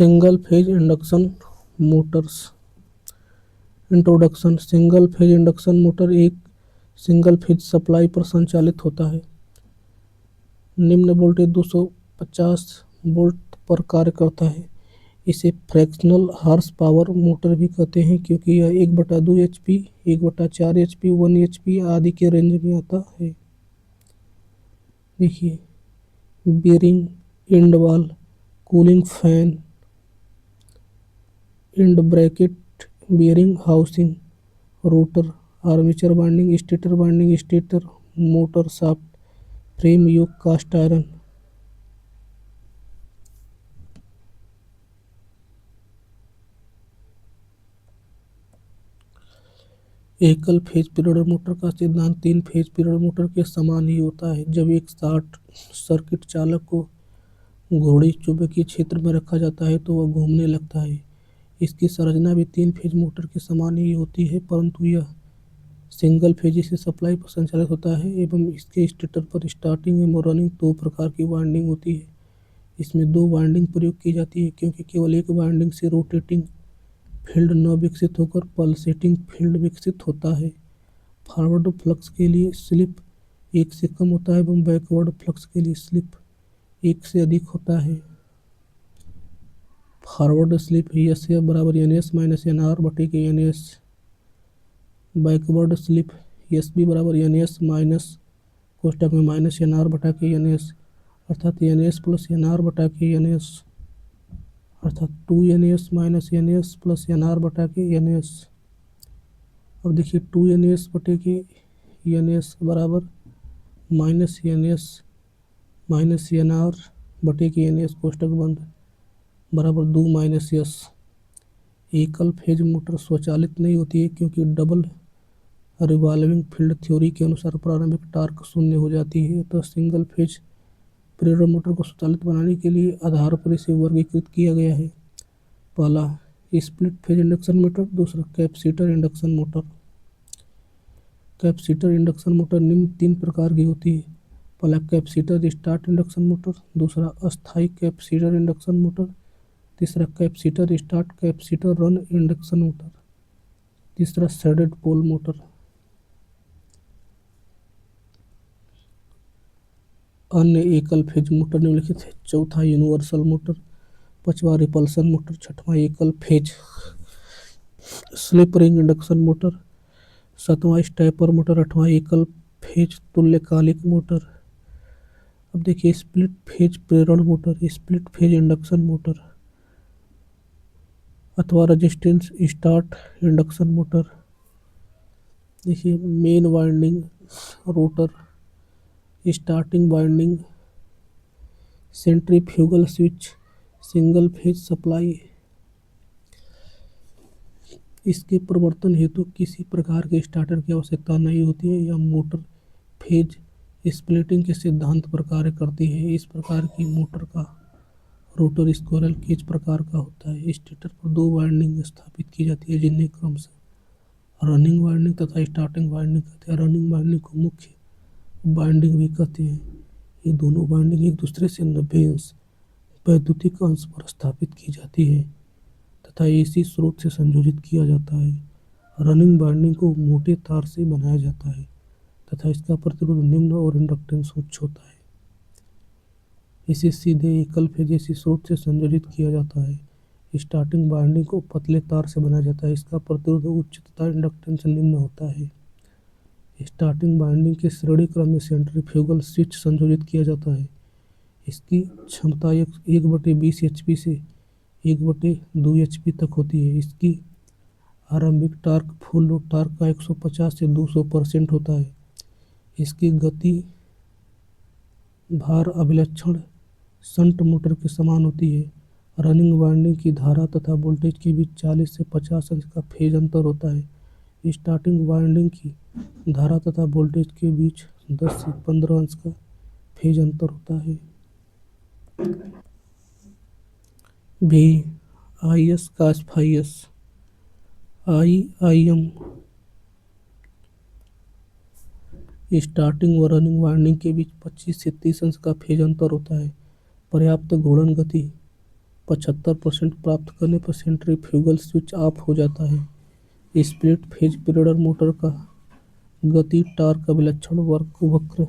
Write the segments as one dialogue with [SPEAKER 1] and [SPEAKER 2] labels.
[SPEAKER 1] Single phase induction Motors. Introduction. Single phase induction motor एक single phase supply पर संचालित होता है। निम्न वोल्टेज 250 वोल्ट पर कार्य करता है। इसे फ्रैक्शनल हॉर्स पावर मोटर भी कहते हैं क्योंकि यह 1/2 HP, 1/4 HP, 1 HP आदि के रेंज में आता है। देखिए, bearing, end wall, cooling fan, end bracket, bearing housing, rotor, armature winding, stator winding, stator, motor shaft, frame yoke, cast iron. एकल फेज पीरियड मोटर का सिद्धांत 3 फेज पीरियड मोटर के समान ही होता है। जब एक शॉर्ट सर्किट चालक को घोड़ी चुंबकीय क्षेत्र में रखा जाता है तो वह घूमने लगता है। इसकी संरचना भी 3 फेज मोटर के समान ही होती है, परंतु यह सिंगल फेज से सप्लाई पर संचालित होता है एवं इसके स्टेटर पर स्टार्टिंग एवं रनिंग 2 प्रकार की वाइंडिंग होती है। इसमें 2 वाइंडिंग प्रयोग की जाती है क्योंकि केवल एक वाइंडिंग से रोटेटिंग फील्ड न विकसित होकर पल्सेटिंग फील्ड विकसित होता है। फॉरवर्ड फ्लक्स के लिए स्लिप 1 से कम होता है एवं बैकवर्ड फ्लक्स के लिए स्लिप 1 से अधिक होता है। फॉरवर्ड स्लिप SF बराबर NS माइनस NR बटे के NS। बैकवर्ड स्लिप SB बराबर NS माइनस कोष्टक में माइनस NR बटा के NS, अर्थात NS प्लस NR बटा के NS, अर्थात 2NS minus NS plus NR बटा के NS। अब देखिए 2NS बटे के NS बराबर माइनस NS माइनस NR बटे के NS कोष्टक बंद बराबर 2 माइनस S। एकल फेज मोटर स्वचालित नहीं होती है क्योंकि डबल रिवॉल्विंग फील्ड थ्योरी के अनुसार प्रारंभिक टॉर्क शून्य हो जाती है। अतः सिंगल फेज पीरियड मोटर को स्वचालित बनाने के लिए आधार पर इसे वर्गीकृत किया गया है। पहला स्प्लिट फेज इंडक्शन मोटर, दूसरा capacitor induction motor. Capacitor induction motor निम्न 3 प्रकार की होती है। पहला कैपेसिटर स्टार्ट इंडक्शन मोटर, दूसरा अस्थायी कैपेसिटर इंडक्शन मोटर, तीसरा capacitor start capacitor run induction motor, तीसरा शेडेड पोल मोटर। अन्य एकल फेज मोटर निम्नलिखित है। चौथा यूनिवर्सल मोटर, पांचवा रिपल्सन मोटर, छठवां एकल phase slip ring induction motor, सातवां स्टेपर मोटर, आठवां एकल फेज तुल्यकालिक मोटर। अब देखिए स्प्लिट फेज प्रेरण motor, split phase induction motor अथवा रेजिस्टेंस स्टार्ट इंडक्शन मोटर। देखिए main winding, rotor, starting winding, centrifugal switch, single phase supply. इसके प्रवर्तन हेतु किसी प्रकार के स्टार्टर की आवश्यकता नहीं होती है। यह मोटर फेज स्प्लिटिंग के सिद्धांत पर कार्य करती है। इस प्रकार की मोटर का रोटर स्क्विरल केज प्रकार का होता है। स्टेटर पर 2 वाइंडिंग स्थापित की जाती है जिन्हें क्रमशः रनिंग वाइंडिंग तथा स्टार्टिंग वाइंडिंग कहते हैं। रनिंग वाइंडिंग को मुख्य वाइंडिंग भी कहते हैं। ये दोनों वाइंडिंग एक दूसरे से 90 अंश वैद्युतिक अंश पर स्थापित की जाती है तथा AC स्रोत से संयोजित किया जाता है। रनिंग वाइंडिंग को मोटे तार से बनाया जाता है तथा इसका प्रतिरोध निम्न और इंडक्टेंस उच्च होता है। इसे सीधे एकल फेज AC स्रोत से संयोजित किया जाता है। स्टार्टिंग वाइंडिंग को पतले तार से बनाया जाता है। इसका प्रतिरोध उच्च तथा इंडक्टेंस निम्न होता है। स्टार्टिंग वाइंडिंग के श्रेणी क्रम में सेंट्रीफ्यूगल स्विच संयोजित किया जाता है। इसकी क्षमता 1/20 HP से 1/2 HP तक होती है। इसकी आरंभिक टॉर्क फुल लोड टॉर्क का 150 से 200% होता है। इसकी गति भार अभिलक्षण शंट मोटर के समान होती है। रनिंग वाइंडिंग की धारा तथा वोल्टेज के बीच 40 से 50 अंश का फेज अंतर होता है। स्टार्टिंग वाइंडिंग की धारा तथा वोल्टेज के बीच 10 से 15 अंश का फेज अंतर होता है। भी IS cos fries IM starting व रनिंग वाइंडिंग के बीच 25 से 30 अंश का फेज अंतर होता है। पर्याप्त घूर्णन गति 75% प्राप्त करने पर सेंट्रीफ्यूगल स्विच ऑफ हो जाता है। स्प्लिट फेज प्रेरणा मोटर का गति टॉर्क का विलक्षण वक्र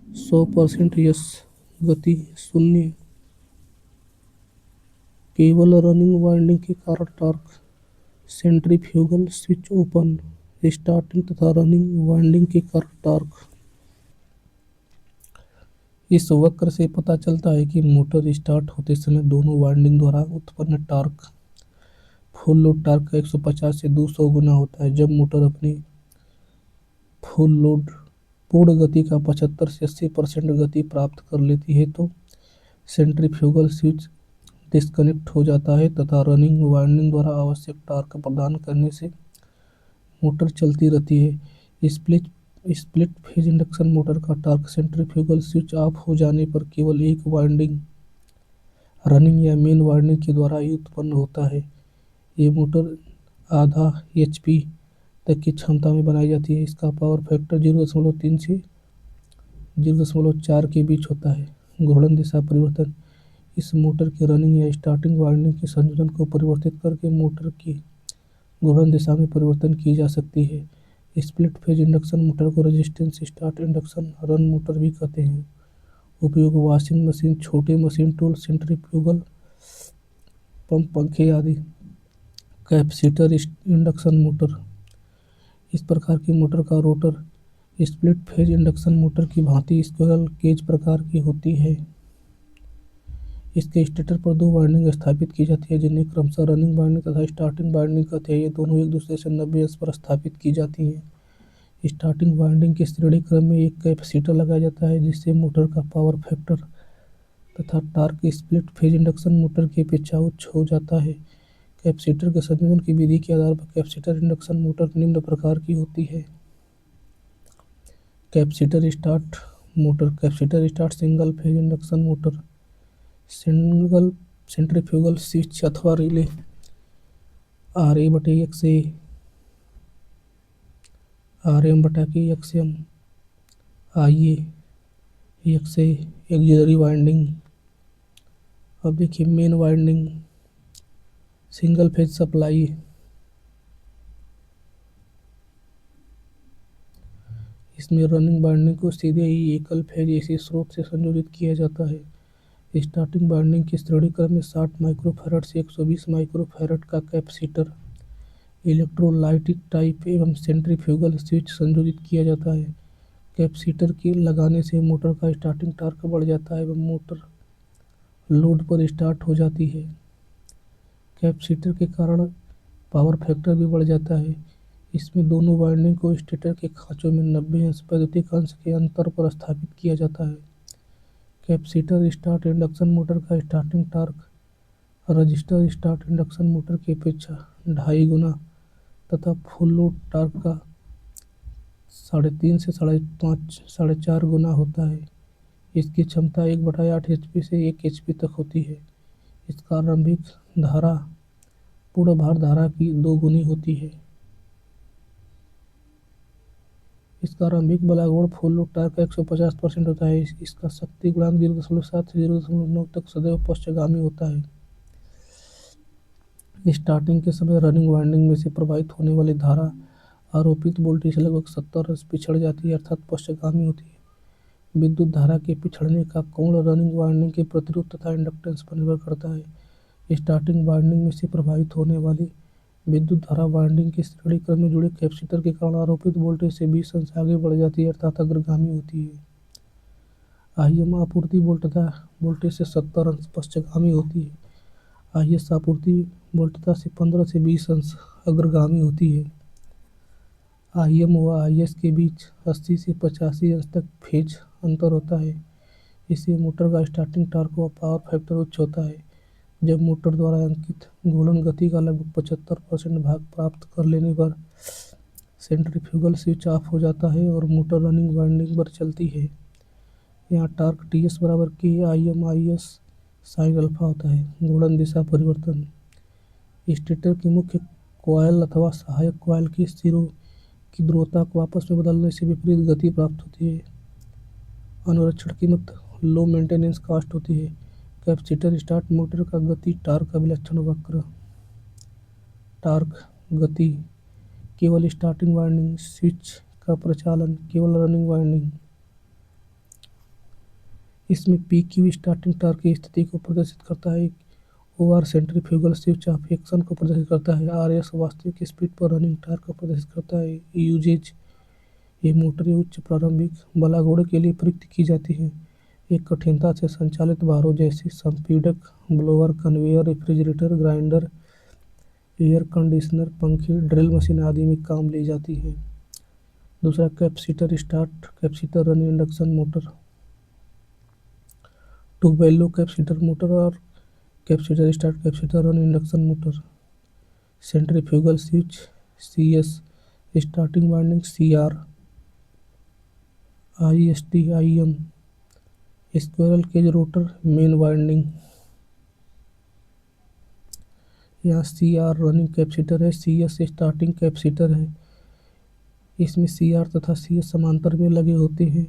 [SPEAKER 1] 100% यस गति शून्य केवल रनिंग वाइंडिंग के कारण torque centrifugal switch open starting तथा रनिंग वाइंडिंग के कारण टॉर्क। इस वक्र से पता चलता है कि मोटर स्टार्ट होते समय दोनों वाइंडिंग द्वारा उत्पन्न टॉर्क फुल लोड टॉर्क का 150 से 200 गुना होता है। जब मोटर अपनी फुल लोड पूर्ण गति का 75 से 80% गति प्राप्त कर लेती है तो सेंट्रीफ्यूगल स्विच डिस्कनेक्ट हो जाता है तथा रनिंग वाइंडिंग द्वारा आवश्यक टॉर्क प्रदान करने से मोटर चलती रहती है। स्प्लिट फेज इंडक्शन मोटर का टॉर्क सेंट्रीफ्यूगल स्विच ऑफ हो जाने पर केवल एक वाइंडिंग रनिंग या मेन वाइंडिंग के द्वारा ही उत्पन्न होता है। ये मोटर आधा HP तक की क्षमता में बनाई जाती है। इसका पावर फैक्टर 0.3 से 0.4 के बीच होता है। घूर्णन दिशा परिवर्तन इस मोटर के रनिंग या स्टार्टिंग वाइंडिंग के संयोजन को परिवर्तित करके मोटर की घूर्णन दिशा में परिवर्तन की जा सकती है। स्प्लिट फेज इंडक्शन मोटर को resistance start induction run motor भी कहते हैं। उपयोग वॉशिंग मशीन, छोटे मशीन टूल, सेंट्रीफ्यूगल पंप, पंखे आदि। कैपेसिटर इंडक्शन मोटर इस प्रकार की मोटर का rotor split phase induction motor की भांति स्क्विरल केज प्रकार की होती है। इसके स्टेटर पर दो वाइंडिंग स्थापित की जाती है जिन्हें क्रमशः रनिंग वाइंडिंग तथा स्टार्टिंग वाइंडिंग कहते हैं। ये दोनों एक दूसरे से 90 अंश पर स्थापित की जाती हैं। स्टार्टिंग वाइंडिंग के श्रेणी क्रम में एक कैपेसिटर लगाया जाता है जिससे मोटर का पावर फैक्टर तथा torque split phase induction motor की अपेक्षा उच्च हो जाता है। कैपेसिटर के संयोजन की विधि के आधार पर कैपेसिटर इंडक्शन मोटर निम्न प्रकार की होती है। Capacitor start motor. Capacitor start single phase induction motor single centrifugal switch अथवा relay RA/XA RM/XM IA/XA auxiliary winding. अब देखिए main winding single phase supply. इसमें रनिंग वाइंडिंग को सीधे ही एकल फेज AC स्रोत से संयोजित किया जाता है। स्टार्टिंग वाइंडिंग के श्रेणी क्रम में 60 माइक्रोफैरड से 120 माइक्रोफैरड का कैपेसिटर इलेक्ट्रोलाइटिक टाइप एवं सेंट्रीफ्यूगल स्विच संयोजित किया जाता है। कैपेसिटर के लगाने से मोटर का स्टार्टिंग टॉर्क बढ़ जाता है एवं मोटर लोड पर स्टार्ट हो जाती है। कैपेसिटर के कारण पावर फैक्टर भी बढ़ जाता है। इसमें दोनों वाइंडिंग को स्टेटर के खांचों में 90 अंश वैद्युतिक अंश के अंतर पर स्थापित किया जाता है। कैपेसिटर स्टार्ट इंडक्शन मोटर का starting torque register start induction motor की अपेक्षा 2.5 गुना तथा फुल लोड टॉर्क का 3.5 से 4.5 गुना होता है। इसकी क्षमता 1/8 HP से 1 HP तक होती है। इसका आरंभिक धारा पूर्ण भार धारा की 2 गुनी होती है। इसका आरंभिक बलागुण फुल लोड टॉर्क का 150% होता है। इसका शक्ति गुणांक 0.7 से 0.9 तक सदैव पश्चगामी होता है। स्टार्टिंग के समय रनिंग वाइंडिंग में से प्रवाहित होने वाली धारा आरोपित वोल्टेज से लगभग 70 अंश पिछड़ जाती है अर्थात पश्चगामी होती है। विद्युत धारा के पिछड़ने का कोण रनिंग वाइंडिंग के प्रतिरोध तथा इंडक्टेंस पर निर्भर करता है। स्टार्टिंग वाइंडिंग में से प्रवाहित होने वाली विद्युत धारा वाइंडिंग के श्रेणी क्रम में जुड़े कैपेसिटर के कारण आरोपित वोल्टेज से 20 अंश आगे बढ़ जाती है अर्थात अग्रगामी होती है। IM आपूर्ति वोल्टेज से 70 अंश पश्चगामी होती है। IS आपूर्ति वोल्टता से 15 से 20 अंश अग्रगामी होती है। IM व IS के बीच 80 से 85 अंश तक फेज अंतर होता है। इससे मोटर का स्टार्टिंग टॉर्क व पावर फैक्टर उच्च होता है। जब मोटर द्वारा अंकित घूर्णन गति का लगभग 75% भाग प्राप्त कर लेने पर सेंट्रीफ्यूगल स्विच ऑफ हो जाता है और मोटर रनिंग वाइंडिंग पर चलती है। यहाँ टॉर्क TS बराबर K IM IS sine alpha होता है। घूर्णन दिशा परिवर्तन स्टेटर की मुख्य कॉइल अथवा सहायक कॉइल की सिरों की ध्रुवता को आपस में बदलने से विपरीत गति प्राप्त होती है। अनुरक्षण कीमत लो मेंटेनेंस कॉस्ट होती है। कैपेसिटर स्टार्ट मोटर का गति टार्क अभिलक्षण वक्र। टार्क गति केवल स्टार्टिंग वाइंडिंग, स्विच का प्रचालन केवल रनिंग वाइंडिंग। इसमें पी क्यू स्टार्टिंग टार्क की स्थिति को प्रदर्शित करता है। O R centrifugal switch off action को प्रदर्शित करता है। आर एस वास्तविक स्पीड पर रनिंग टार्क को प्रदर्शित करता है। यूजेज ये मोटरें उच्च प्रारंभिक बलागुण के लिए प्रयुक्त की जाती हैं। एक कठिनता से संचालित भारों जैसे संपीड़क, blower, conveyor, refrigerator, grinder, air conditioner, पंखे, ड्रिल मशीन आदि में काम ली जाती हैं। दूसरा capacitor start capacitor run induction motor. ट्यूबवेलो कैपेसिटर मोटर और capacitor start capacitor run induction motor. Centrifugal switch CS, starting winding CR, IST IM, squirrel cage rotor main winding. यहाँ CR रनिंग कैपेसिटर है, CS स्टार्टिंग कैपेसिटर है। इसमें CR तथा CS समांतर में लगे होते हैं।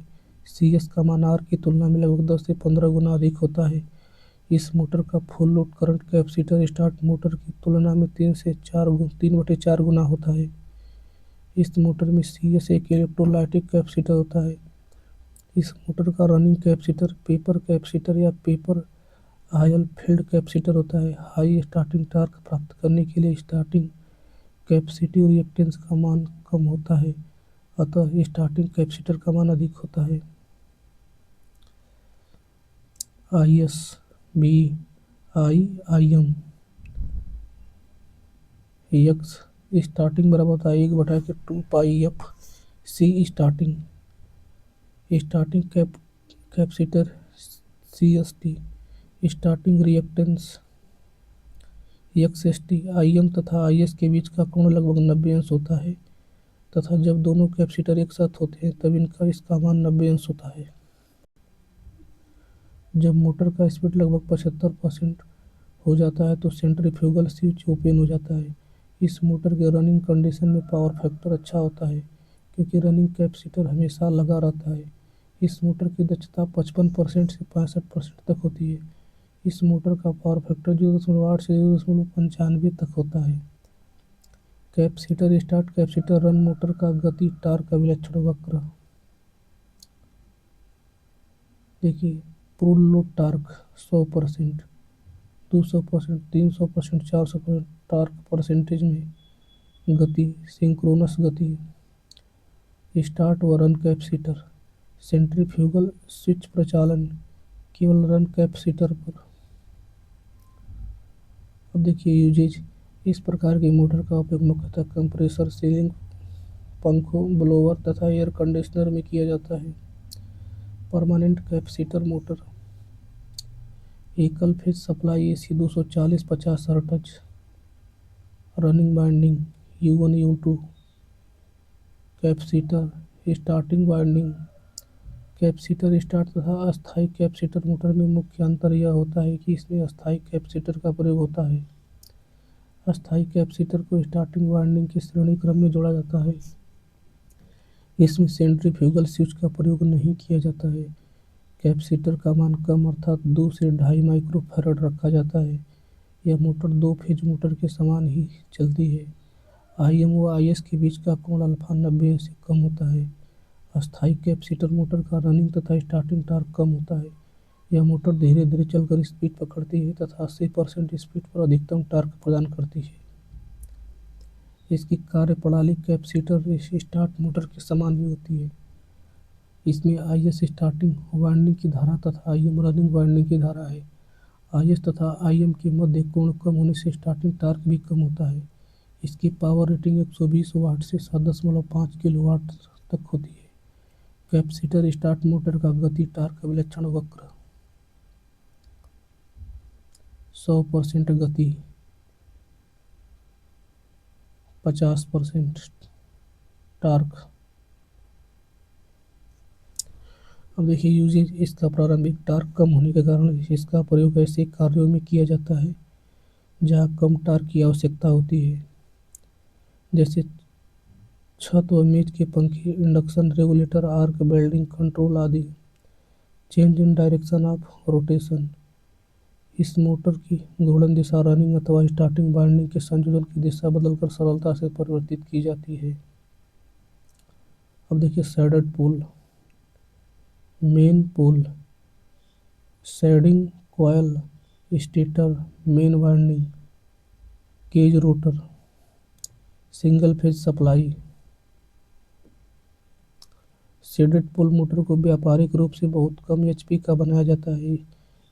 [SPEAKER 1] CS का मान R की तुलना में लगभग 10 से 15 गुना अधिक होता है। इस मोटर का full load current capacitor start motor की तुलना में 3/4 गुना होता है। इस मोटर में CS एक इलेक्ट्रोलाइटिक कैपेसिटर होता है। इस मोटर का रनिंग कैपेसिटर पेपर कैपेसिटर या पेपर आयल फील्ड कैपेसिटर होता है। हाई स्टार्टिंग टॉर्क प्राप्त करने के लिए स्टार्टिंग कैपेसिटिव रिएक्टेंस का मान कम होता है, अतः स्टार्टिंग कैपेसिटर का मान अधिक होता है। IS B I IM x starting बराबर होता है 1/2 पाई F C starting. Starting capacitor CST, starting reactance XST। IM तथा IS के बीच का कोण लगभग 90 अंश होता है तथा जब दोनों कैपेसिटर एक साथ होते हैं तब इसका मान 90 अंश होता है। जब मोटर का स्पीड लगभग 75% हो जाता है तो सेंट्रीफ्यूगल स्विच ओपन हो जाता है। इस मोटर के रनिंग कंडीशन में पावर फैक्टर अच्छा होता है क्योंकि रनिंग कैपेसिटर हमेशा लगा रहता है। इस मोटर की दक्षता 55% से 65% तक होती है। इस मोटर का पावर फैक्टर 0.8 से 0.95 तक होता है। Capacitor start capacitor run motor का गति टार्क अभिलक्षण वक्र। देखिए, पूर्ण लोड टार्क 100%, 200%, 300%, 400% टार्क परसेंटेज में गति सिंक्रोनस गति। स्टार्ट व रन कैपेसिटर सेंट्रीफ्यूगल स्विच प्रचालन केवल रन कैपेसिटर पर। अब देखिए यूजेज। इस प्रकार की मोटर का उपयोग मुख्यतः कंप्रेसर, सीलिंग पंखों, ब्लोअर तथा एयर कंडीशनर में किया जाता है। परमानेंट कैपेसिटर मोटर एकल phase supply AC 240-50 hertz. Running winding U1 U2। Capacitor starting winding. Capacitor start तथा अस्थायी कैपेसिटर मोटर में मुख्य अंतर यह होता है कि इसमें अस्थायी कैपेसिटर का प्रयोग होता है। अस्थायी कैपेसिटर को स्टार्टिंग वाइंडिंग के श्रेणी क्रम में जोड़ा जाता है। इसमें सेंट्रीफ्यूगल स्विच का प्रयोग नहीं किया जाता है। कैपेसिटर का मान कम अर्थात 2 से 2.5 माइक्रोफैराड रखा जाता है। यह मोटर 2 फेज मोटर के समान ही चलती है। IM व IS के बीच का कोण अल्फा 90 से कम होता है। अस्थायी कैपेसिटर मोटर का रनिंग तथा स्टार्टिंग टॉर्क कम होता है। यह मोटर धीरे धीरे चलकर स्पीड पकड़ती है तथा 80% स्पीड पर अधिकतम टॉर्क प्रदान करती है। इसकी कार्यप्रणाली कैपेसिटर स्टार्ट मोटर के समान ही होती है। इसमें IS स्टार्टिंग वाइंडिंग की धारा तथा IM रनिंग वाइंडिंग की धारा है। IS तथा IM के मध्य कोण कम होने से स्टार्टिंग टॉर्क भी कम होता है। इसकी पावर रेटिंग 120 वाट से 7.5 किलोवाट तक होती है। कैपेसिटर स्टार्ट मोटर का गति टार्क अभिलक्षण वक्र। 100% गति, 50% टार्क। अब देखिए यूजेज। इसका प्रारंभिक टार्क कम होने के कारण इसका प्रयोग ऐसे कार्यों में किया जाता है जहां कम टार्क की आवश्यकता होती है, जैसे छत व मेज के पंखे, induction regulator, arc welding control आदि। Change in direction of rotation इस मोटर की घूर्णन दिशा रनिंग अथवा स्टार्टिंग वाइंडिंग के संयोजन की दिशा बदलकर सरलता से परिवर्तित की जाती है। अब देखिए shaded pole, main pole, shading coil, stator, main winding, cage rotor, single phase supply. Shaded pole motor को व्यापारिक रूप से बहुत कम एचपी का बनाया जाता है।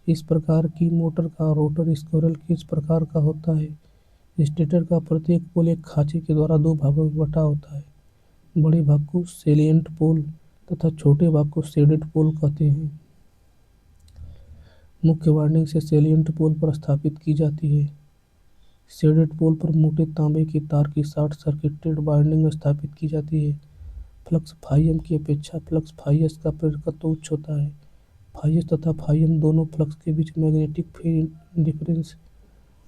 [SPEAKER 1] इस प्रकार की मोटर का रोटर स्क्विरल केज प्रकार का होता है। स्टेटर का प्रत्येक पोल एक खांचे के द्वारा दो भागों में बटा होता है। बड़े भाग को सेलिएंट पोल तथा छोटे भाग को शेडेड पोल कहते हैं। मुख्य वाइंडिंग से सेलिएंट पोल पर स्थापित की जाती है। शेडेड पोल पर मोटे तांबे के तार की शॉर्ट सर्किटेड वाइंडिंग स्थापित की जाती है। फ्लक्स फाई की अपेक्षा फ्लक्स फाई का प्रेरकत्व उच्च होता है। फाई तथा फाई दोनों फ्लक्स के बीच मैग्नेटिक फील्ड डिफरेंस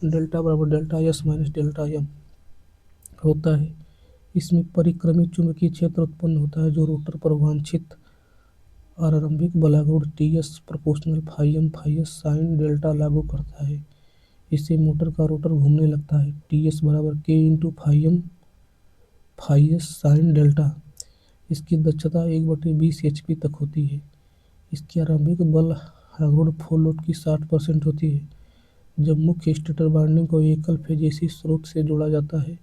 [SPEAKER 1] डेल्टा बराबर delta S minus delta M होता है। इसमें परिक्रमी चुंबकीय क्षेत्र उत्पन्न होता है जो रोटर पर वांछित आरंभिक बलागुण T S proportional phi S sine delta लागू करता है। इससे मोटर का रोटर घूमने लगता है। टी एस बराबर के into phi S sine delta. इसकी दक्षता 1/20 एचपी तक होती है। इसकी आरंभिक बल आघूर्ण फुल लोड की 60% होती है। जब मुख्य स्टेटर वाइंडिंग को एकल फेज एसी स्रोत से जोड़ा जाता है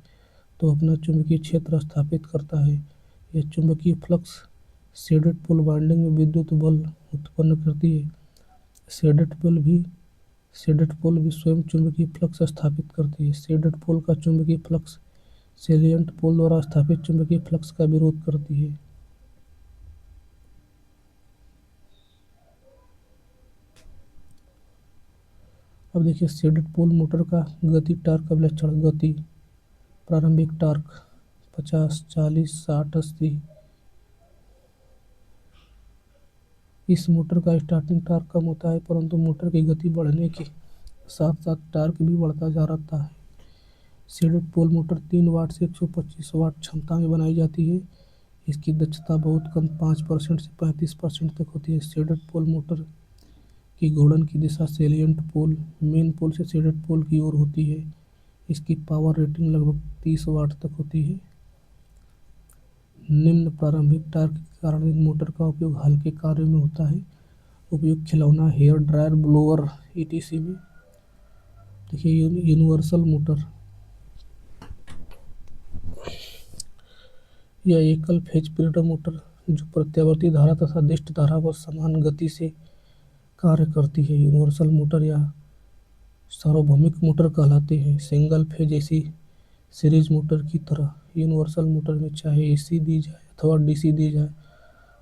[SPEAKER 1] तो अपना चुंबकीय क्षेत्र स्थापित करता है। यह चुंबकीय फ्लक्स शेडेड पोल वाइंडिंग में विद्युत बल उत्पन्न करती है। शेडेड पोल भी स्वयं चुंबकीय फ्लक्स स्थापित करती है। शेडेड पोल का चुंबकीय फ्लक्स सेलिएंट पोल द्वारा स्थापित चुंबकीय फ्लक्स का विरोध करती है। अब देखिए शेडेड पोल मोटर का गति टार्क का विलक्षण। गति प्रारंभिक टार्क 50, 40, 60, 80। इस मोटर का स्टार्टिंग टार्क कम होता है परंतु मोटर की गति बढ़ने के साथ साथ टार्क भी बढ़ता जा रहता है। शेडेड पोल मोटर 3 वाट से 125 वाट क्षमता में बनाई जाती है। इसकी दक्षता बहुत कम 5% से 35% तक होती है। शेडेड पोल मोटर की घूर्णन की दिशा सेलिएंट पोल मेन पोल से शेडेड पोल की ओर होती है। इसकी पावर रेटिंग लगभग 30 वाट तक होती है। निम्न प्रारंभिक टार्क के कारण इन मोटर का उपयोग हल्के कार्यों में होता है। उपयोग खिलौना, हेयर ड्रायर, ब्लोअर ईटीसी में। देखिए यूनिवर्सल मोटर, यह एकल फेज प्रेरण मोटर जो प्रत्यावर्ती धारा तथा दिष्ट धारा पर समान गति से कार्य करती है यूनिवर्सल मोटर या सार्वभौमिक मोटर कहलाते हैं। Single phase AC series motor की तरह यूनिवर्सल मोटर में चाहे एसी दी जाए अथवा डीसी दी जाए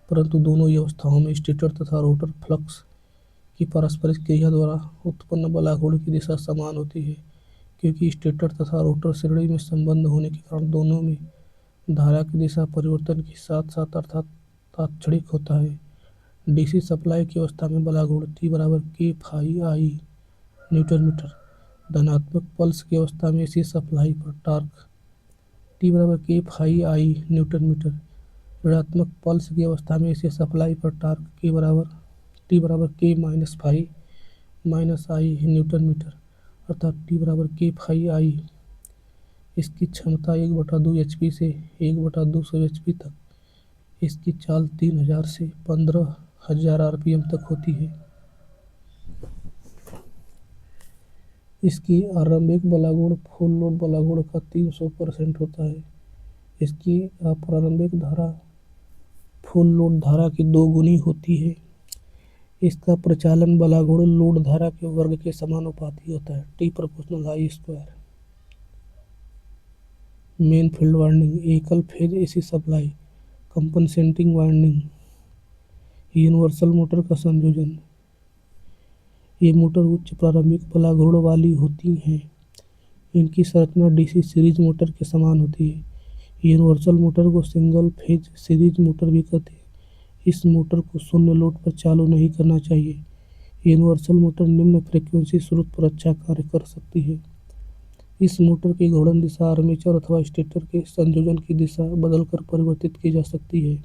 [SPEAKER 1] परंतु दोनों ही अवस्थाओं में स्टेटर तथा रोटर फ्लक्स की पारस्परिक क्रिया द्वारा उत्पन्न बलाघूर्ण की दिशा समान होती है। क्योंकि स्टेटर तथा रोटर श्रेणी में संबंध होने के कारण दोनों में धारा की दिशा परिवर्तन के साथ साथ अर्थात तात्क्षणिक होता है। डीसी सप्लाई की अवस्था में बलाघूर्ण T बराबर K फाई आई न्यूटन मीटर। धनात्मक पल्स की अवस्था में एसी सप्लाई पर टार्क T बराबर K फाई आई न्यूटन मीटर। ऋणात्मक पल्स की अवस्था में एसी सप्लाई पर टार्क T बराबर K माइनस फाई माइनस आई न्यूटन मीटर अर्थात T बराबर K फाई आई। इसकी क्षमता 1/2 एचपी से 1/200 एचपी तक। इसकी चाल 3000 से 15000 आरपीएम तक होती है। इसकी आरंभिक बलागुण फुल लोड बलागुण का 300% होता है। इसकी प्रारंभिक धारा फुल लोड धारा की 2 गुनी होती है। इसका प्रचालन बलागुण लोड धारा के वर्ग के समानुपाती होता है। T प्रोपोर्शनल आई स्क्वायर। मेन फील्ड वाइंडिंग, एकल phase AC supply, compensating winding, universal motor का संयोजन। ये मोटर उच्च प्रारंभिक बलाघूर्ण वाली होती हैं। इनकी संरचना डीसी सीरीज मोटर के समान होती है। यूनिवर्सल मोटर को सिंगल फेज सीरीज मोटर भी कहते हैं। इस मोटर को शून्य लोड पर चालू नहीं करना चाहिए। यूनिवर्सल मोटर निम्न फ्रीक्वेंसी स्रोत पर अच्छा कार्य कर सकती है। इस मोटर की घूर्णन दिशा आर्मेचर अथवा स्टेटर के संयोजन की दिशा बदलकर परिवर्तित की जा सकती है।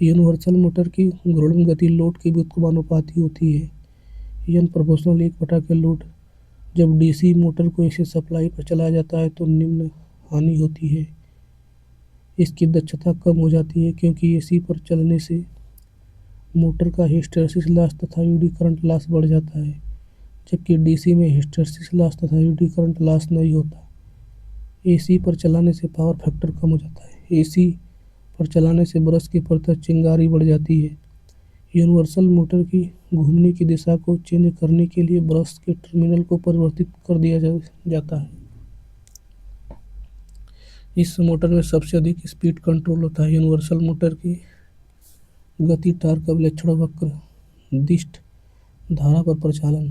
[SPEAKER 1] यूनिवर्सल मोटर की घूर्णन गति लोड के व्युत्क्रमानुपाती होती है। एन प्रोपोर्शनल 1/के लोड। जब डीसी मोटर को एसी सप्लाई पर चलाया जाता है तो निम्न हानि होती है। इसकी दक्षता कम हो जाती है क्योंकि एसी पर चलने से मोटर का हिस्टैरिसीस लॉस तथा एडी करंट लॉस बढ़ जाता है, जबकि डीसी में हिस्टैरिसीस लॉस तथा एडी करंट लॉस नहीं होता। एसी पर चलाने से पावर फैक्टर कम हो जाता है। एसी पर चलाने से ब्रश की परत चिंगारी बढ़ जाती है। यूनिवर्सल मोटर की घूमने की दिशा को चेंज करने के लिए ब्रश के टर्मिनल को परिवर्तित कर दिया जाता है। इस मोटर में सबसे अधिक स्पीड कंट्रोल होता है। यूनिवर्सल मोटर की गति टार्क का विलक्षण वक्र दिष्ट धारा पर प्रचालन,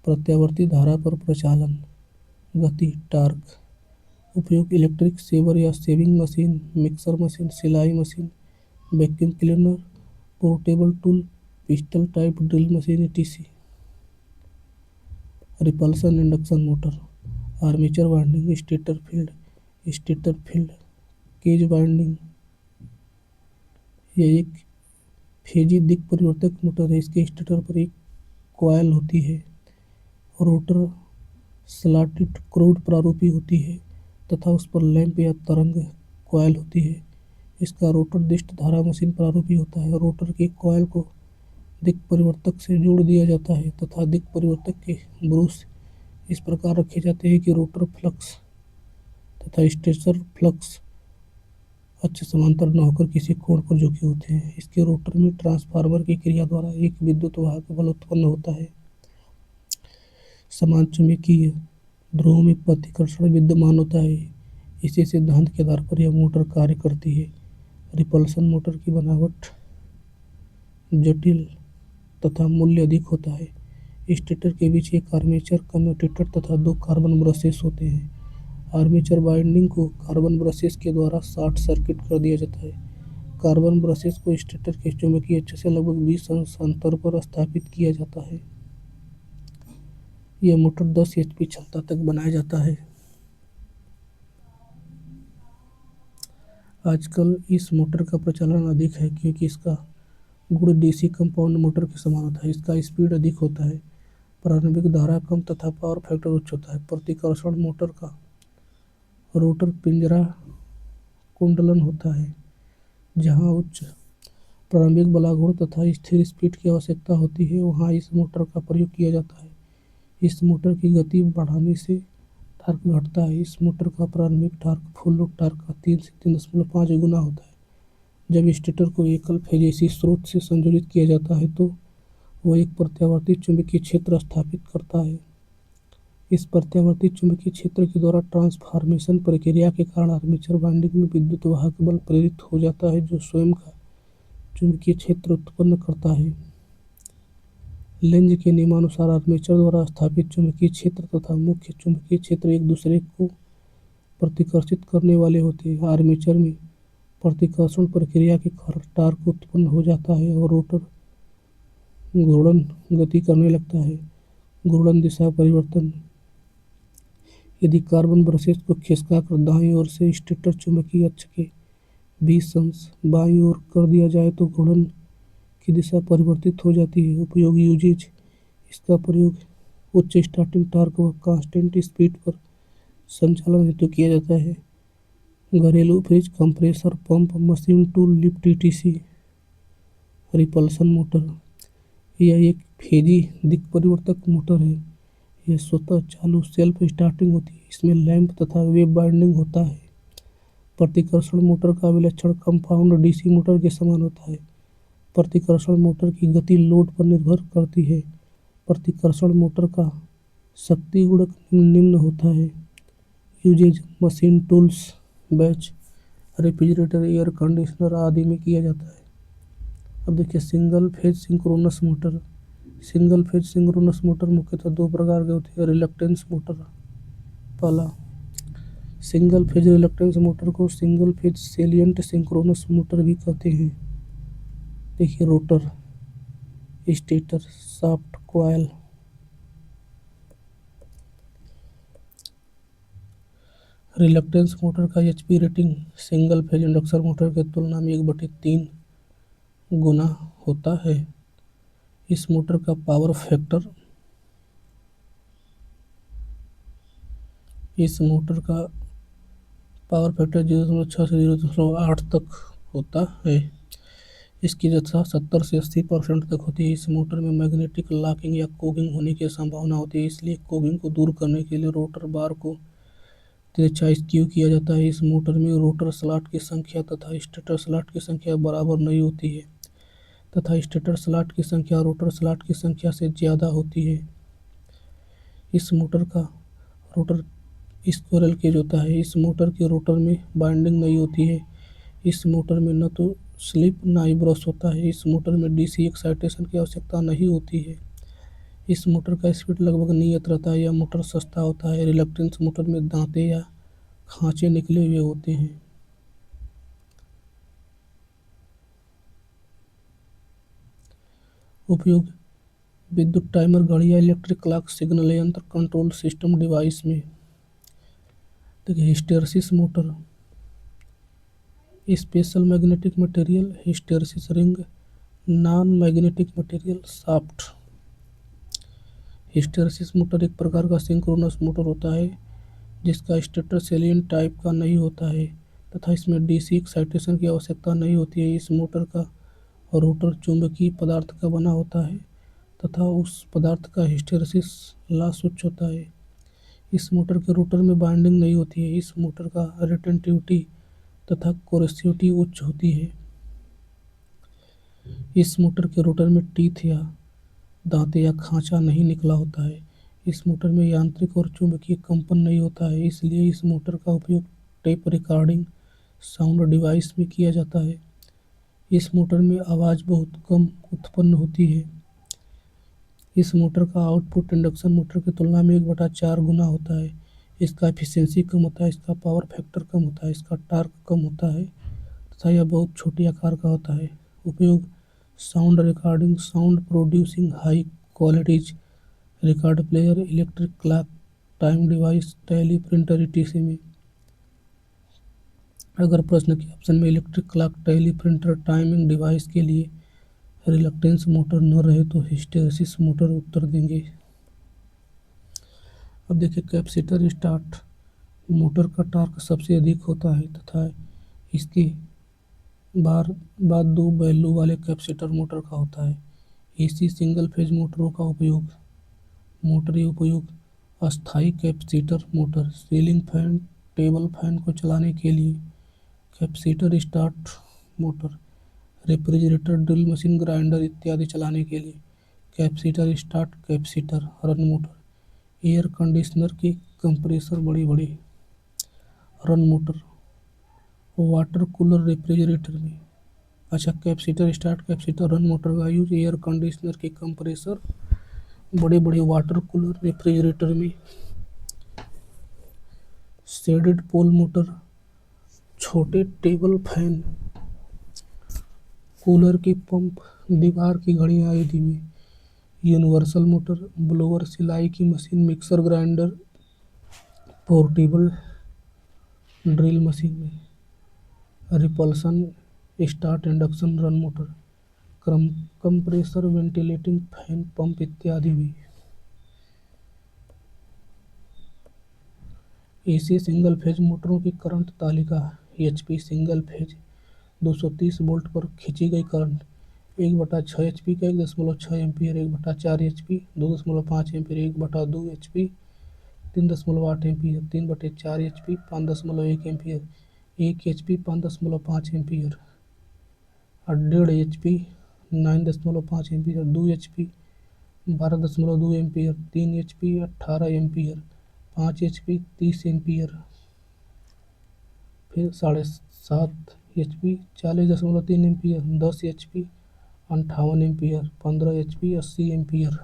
[SPEAKER 1] प्रत्यावर्ती धारा पर प्रचालन, गति टार्क। उपयोग इलेक्ट्रिक शेवर या शेविंग मशीन, मिक्सर मशीन, सिलाई machine, vacuum cleaner, portable tool, pistol type drill machine etc। Repulsion induction motor, armature winding, stator field cage winding. यह एक फेजी दिक् परिवर्तक मोटर है। इसके स्टेटर पर एक कॉइल होती है, रोटर स्लॉटेड क्रोड प्रारूपी होती है तथा उस पर लैंप या तरंग कॉइल होती है। इसका रोटर दिष्ट धारा मशीन प्रारूपी होता है। रोटर के कॉइल को दिक् परिवर्तक से जोड़ दिया जाता है तथा दिक् परिवर्तक के ब्रूस इस प्रकार रखे जाते हैं कि रोटर फ्लक्स तथा स्टेटर फ्लक्स अक्ष समांतर न होकर किसी कोण पर झुके होते हैं। इसके रोटर में ट्रांसफार्मर की क्रिया द्वारा एक विद्युत वाहक बल उत्पन्न होता है। समान चुंबकीय ध्रुवों में प्रतिकर्षण विद्यमान होता है। इसी सिद्धांत के आधार पर यह मोटर कार्य करती है। रिपल्सन मोटर की बनावट जटिल तथा मूल्य अधिक होता है। स्टेटर के बीच एक आर्मेचर कम्यूटेटर तथा 2 कार्बन ब्रशेस होते हैं। आर्मेचर वाइंडिंग को कार्बन ब्रशेस के द्वारा शॉर्ट सर्किट कर दिया जाता है। कार्बन ब्रशेस को स्टेटर के चुंबकीय अक्ष से लगभग 20 अंश अंतर पर स्थापित किया जाता है। यह मोटर 10 HP क्षमता तक बनाया जाता है। आजकल इस मोटर का प्रचलन अधिक है क्योंकि इसका गुण डीसी कंपाउंड मोटर के समान होता है। इसका स्पीड अधिक होता है, प्रारंभिक धारा कम तथा पावर फैक्टर उच्च होता है। प्रतिकर्षण मोटर का रोटर पिंजरा कुंडलन होता है, जहाँ उच्च प्रारंभिक बलागुण तथा स्थिर स्पीड की आवश्यकता होती है, वहाँ इस मोटर का प्रयोग किया जाता है। इस मोटर की गति बढ़ाने से टार्क घटता है। इस मोटर का प्रारंभिक टार्क फुल लोड टार्क का 3 से 3.5 गुना होता है। जब स्टेटर को एकल फेज एसी स्रोत से संयोजित किया जाता है तो वह एक प्रत्यावर्ती चुंबकीय क्षेत्र स्थापित करता है। इस प्रत्यावर्ती चुंबकीय क्षेत्र के द्वारा ट्रांसफॉर्मेशन प्रक्रिया के कारण आर्मेचर वाइंडिंग में विद्युत वाहक बल प्रेरित हो जाता है, जो स्वयं का चुंबकीय क्षेत्र उत्पन्न करता है। लेंज के नियमानुसार आर्मेचर द्वारा स्थापित चुंबकीय क्षेत्र तथा मुख्य चुंबकीय क्षेत्र एक दूसरे को प्रतिकर्षित करने वाले होते हैं। आर्मेचर में प्रतिकर्षण प्रक्रिया के कारण टार्क उत्पन्न हो जाता है और रोटर घूर्णन गति करने लगता है। घूर्णन दिशा परिवर्तन, यदि कार्बन ब्रशेस को खिसकाकर दाईं ओर से स्टेटर चुंबकीय अक्ष के 20 अंश बाईं ओर कर दिया जाए तो घूर्णन की दिशा परिवर्तित हो जाती है। उपयोगी यूजेज, इसका प्रयोग उच्च स्टार्टिंग टॉर्क व कांस्टेंट स्पीड पर संचालन हेतु किया जाता है। घरेलू fridge, compressor, pump, machine tool, lift etc। Repulsion motor, यह एक फेजी दिक् परिवर्तक मोटर है। यह स्वतः चालू सेल्फ स्टार्टिंग होती है। इसमें लैंप तथा वेव बाइंडिंग होता है। प्रतिकर्षण मोटर का विलक्षण कंपाउंड डीसी मोटर के समान होता है। प्रतिकर्षण मोटर की गति लोड पर निर्भर करती है। प्रतिकर्षण मोटर का शक्ति गुणक निम्न होता है। Usages, machine tools, batch, refrigerator, air conditioner आदि में किया जाता है। अब देखिए single phase synchronous motor. Single phase synchronous motor मुख्यतः 2 प्रकार के होते हैं। रिलक्टेंस मोटर, पहला सिंगल फेज रिलक्टेंस मोटर को single phase salient synchronous motor भी कहते हैं। देखिए rotor, stator, shaft, coil. Reluctance motor का HP rating single phase induction motor के तुलना में 1/3 गुना होता है। इस मोटर का पावर फैक्टर इस मोटर का पावर फैक्टर 0.6 से 0.8 तक होता है। इसकी दक्षता 70 से 80% तक होती है। इस मोटर में मैग्नेटिक लॉकिंग या कोगिंग होने की संभावना होती है, इसलिए कोगिंग को दूर करने के लिए रोटर बार को तिरछा स्क्यू किया जाता है। इस मोटर में रोटर स्लॉट की संख्या तथा स्टेटर स्लॉट की संख्या बराबर नहीं होती है तथा स्टेटर स्लॉट की संख्या रोटर स्लॉट की संख्या से ज़्यादा होती है। इस मोटर का रोटर स्क्विरल केज होता है। इस मोटर के रोटर में बाइंडिंग नहीं होती है। इस मोटर में न तो स्लिप न ही ब्रश होता है। इस मोटर में डीसी एक्साइटेशन की आवश्यकता नहीं होती है। इस मोटर का स्पीड लगभग नियत रहता है। यह मोटर सस्ता होता है। रिलक्टेंस मोटर में दांते या खांचे निकले हुए होते हैं। उपयोग विद्युत टाइमर घड़ी या इलेक्ट्रिक क्लॉक सिग्नल यंत्र कंट्रोल सिस्टम डिवाइस में। देखिए hysteresis motor, special magnetic material hysteresis ring, non magnetic material shaft. Hysteresis motor एक प्रकार का सिंक्रोनस मोटर होता है जिसका स्टेटर सैलिएंट टाइप का नहीं होता है तथा इसमें डीसी एक्साइटेशन की आवश्यकता नहीं होती है। इस मोटर का रोटर चुंबकीय पदार्थ का बना होता है तथा उस पदार्थ का हिस्टैरिसीस लॉस उच्च होता है। इस मोटर के रोटर में बाइंडिंग नहीं होती है। इस मोटर का रिटेंटिविटी तथा कोरेसिविटी उच्च होती है। इस मोटर के रोटर में टीथ या दांते या खांचा नहीं निकला होता है। इस मोटर में यांत्रिक और चुंबकीय कंपन नहीं होता है, इसलिए इस मोटर का उपयोग टेप रिकॉर्डिंग साउंड डिवाइस में किया जाता है। इस मोटर में आवाज़ बहुत कम उत्पन्न होती है। इस मोटर का आउटपुट इंडक्शन मोटर की तुलना में 1/4 गुना होता है। इसका एफिशिएंसी कम होता है, इसका पावर फैक्टर कम होता है, इसका टॉर्क कम होता है तथा यह बहुत छोटे आकार का होता है। उपयोग sound recording, sound producing, high qualities record player, electric clock, time device, tally printer etc में। अगर प्रश्न के ऑप्शन में electric clock, tally printer, timing device के लिए रिलक्टेंस मोटर न रहे तो हिस्टैरिसीस मोटर उत्तर देंगे। अब देखिए कैपेसिटर स्टार्ट मोटर का टॉर्क सबसे अधिक होता है तथा इसके बाद दो बैलों वाले कैपेसिटर मोटर का होता है। एसी सिंगल फेज मोटरों का उपयोग, मोटरी उपयोग अस्थायी capacitor motor, ceiling fan, table fan को चलाने के लिए capacitor start motor, refrigerator, drill machine, grinder इत्यादि चलाने के लिए capacitor start capacitor run motor, air conditioner के कंप्रेसर बड़े बड़े run motor, water cooler refrigerator में। अच्छा capacitor start capacitor run motor का यूज एयर कंडीशनर के कंप्रेसर, बड़े बड़े वाटर कूलर रेफ्रिजरेटर में। शेडेड पोल मोटर, छोटे टेबल फैन, कूलर की पंप, दीवार की घड़ियाँ आदि में। यूनिवर्सल मोटर, ब्लोअर, सिलाई की machine, mixer grinder, portable drill machine में। Repulsion start induction run motor, compressor, ventilating fan, pump इत्यादि में। एसी सिंगल फेज मोटरों की करंट तालिका। एचपी सिंगल फेज 230 वोल्ट पर खींची गई करंट 1/6 एचपी का 1.6 ampere, 1/4 HP 2.5 ampere, 1/2 HP 3.8 ampere, 3/4 HP 5.1 ampere, 1 HP 5.5 ampere, 1.5 HP 9.5 ampere, 2 HP 12.2 ampere, 3 HP 18 ampere, 5 HP 30 ampere, फिर 7.5 HP 40.3 ampere, 10 HP 58 ampere, 15 HP 80 ampere.